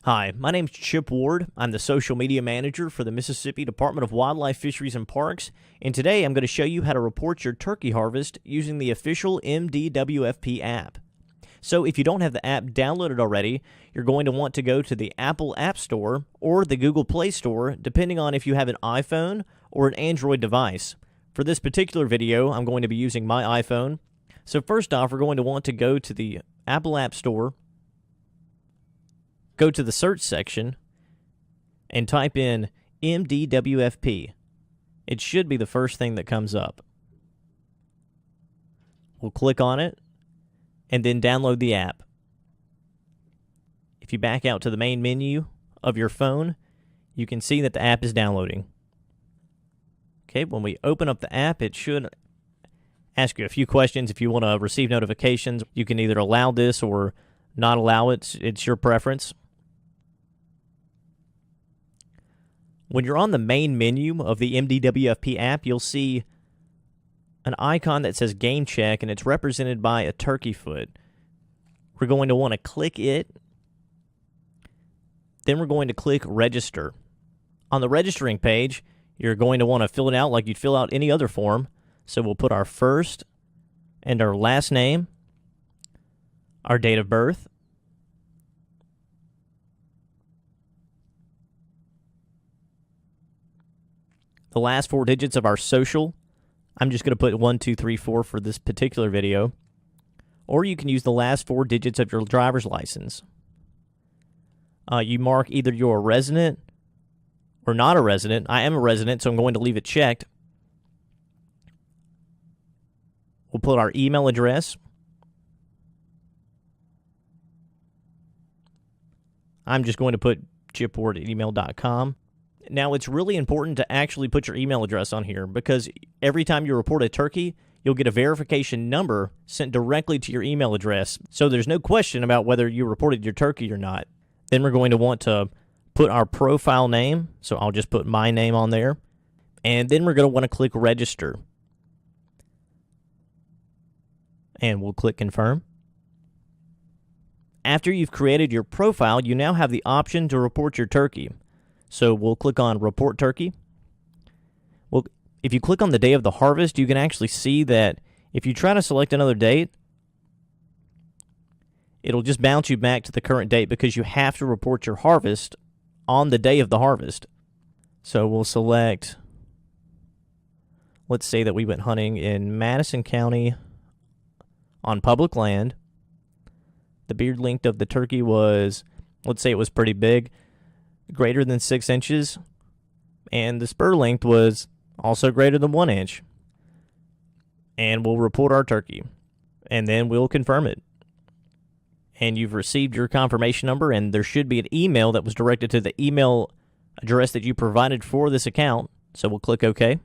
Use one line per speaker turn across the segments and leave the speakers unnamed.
Hi, my name's Chip Ward. I'm the social media manager for the Mississippi Department of Wildlife, Fisheries, and Parks, and today I'm going to show you how to report your turkey harvest using the official MDWFP app. So if you don't have the app downloaded already, you're going to want to go to the Apple App Store or the Google Play Store, depending on if you have an iPhone or an Android device. For this particular video, I'm going to be using my iPhone. So first off, we're going to want to go to the Apple App Store, go to the search section, and type in MDWFP. It should be the first thing that comes up. We'll click on it, and then download the app. If you back out to the main menu of your phone, you can see that the app is downloading. Okay, when we open up the app, it should ask you a few questions. If you want to receive notifications, you can either allow this or not allow it. It's your preference. When you're on the main menu of the MDWFP app, you'll see an icon that says Game Check, and it's represented by a turkey foot. We're going to want to click it. Then we're going to click Register. On the registering page, you're going to want to fill it out like you'd fill out any other form. So we'll put our first and our last name, our date of birth, the last four digits of our social. I'm just going to put 1234 for this particular video. Or you can use the last four digits of your driver's license. You mark either you're a resident or not a resident. I am a resident, so I'm going to leave it checked. We'll put our email address. I'm just going to put chipward@email.com. Now, it's really important to actually put your email address on here because every time you report a turkey, you'll get a verification number sent directly to your email address. So there's no question about whether you reported your turkey or not. Then we're going to want to put our profile name. So I'll just put my name on there. And then we're going to want to click Register. And we'll click Confirm. After you've created your profile, you now have the option to report your turkey. So we'll click on Report Turkey. Well, if you click on the day of the harvest, you can actually see that if you try to select another date, it'll just bounce you back to the current date because you have to report your harvest on the day of the harvest. So we'll select, let's say that we went hunting in Madison County on public land. The beard length of the turkey was, let's say it was pretty big, greater than 6 inches, and the spur length was also greater than 1 inch. And we'll report our turkey, and then we'll confirm it. And you've received your confirmation number, and there should be an email that was directed to the email address that you provided for this account. So we'll click OK.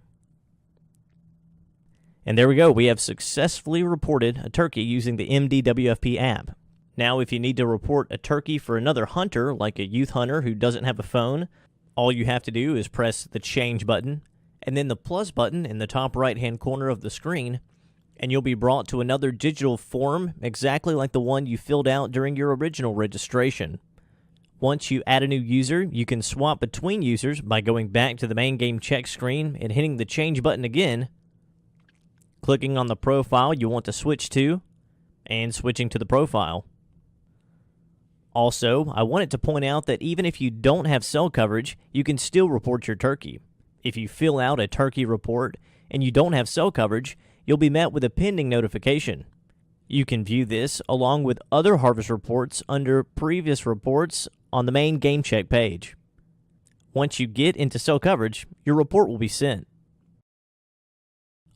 And there we go. We have successfully reported a turkey using the MDWFP app. Now, if you need to report a turkey for another hunter, like a youth hunter who doesn't have a phone, all you have to do is press the Change button, and then the plus button in the top right-hand corner of the screen, and you'll be brought to another digital form exactly like the one you filled out during your original registration. Once you add a new user, you can swap between users by going back to the main Game Check screen and hitting the Change button again, clicking on the profile you want to switch to, and switching to the profile. Also, I wanted to point out that even if you don't have cell coverage, you can still report your turkey. If you fill out a turkey report and you don't have cell coverage, you'll be met with a pending notification. You can view this along with other harvest reports under Previous Reports on the main Game Check page. Once you get into cell coverage, your report will be sent.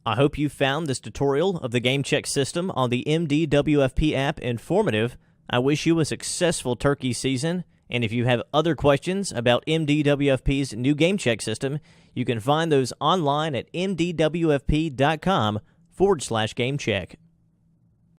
I hope you found this tutorial of the Game Check system on the MDWFP app informative. I wish you a successful turkey season, and if you have other questions about MDWFP's new Game Check system, you can find those online at mdwfp.com/GameCheck.